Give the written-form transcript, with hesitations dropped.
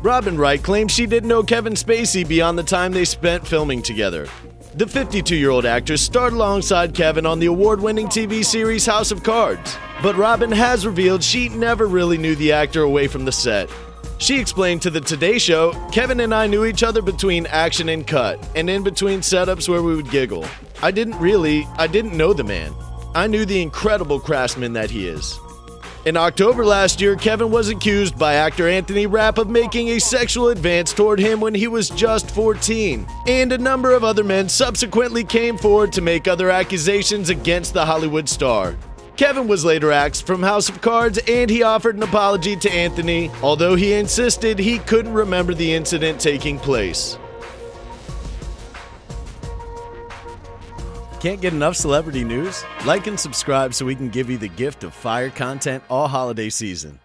Robin Wright claims she didn't know Kevin Spacey beyond the time they spent filming together. The 52-year-old actress starred alongside Kevin on the award-winning TV series House of Cards, but Robin has revealed she never really knew the actor away from the set. She explained to the Today Show, "Kevin and I knew each other between action and cut, and in between setups where we would giggle. I didn't know the man. I knew the incredible craftsman that he is." In October last year, Kevin was accused by actor Anthony Rapp of making a sexual advance toward him when he was just 14, and a number of other men subsequently came forward to make other accusations against the Hollywood star. Kevin was later axed from House of Cards, and he offered an apology to Anthony, although he insisted he couldn't remember the incident taking place. Can't get enough celebrity news? Like and subscribe so we can give you the gift of fire content all holiday season.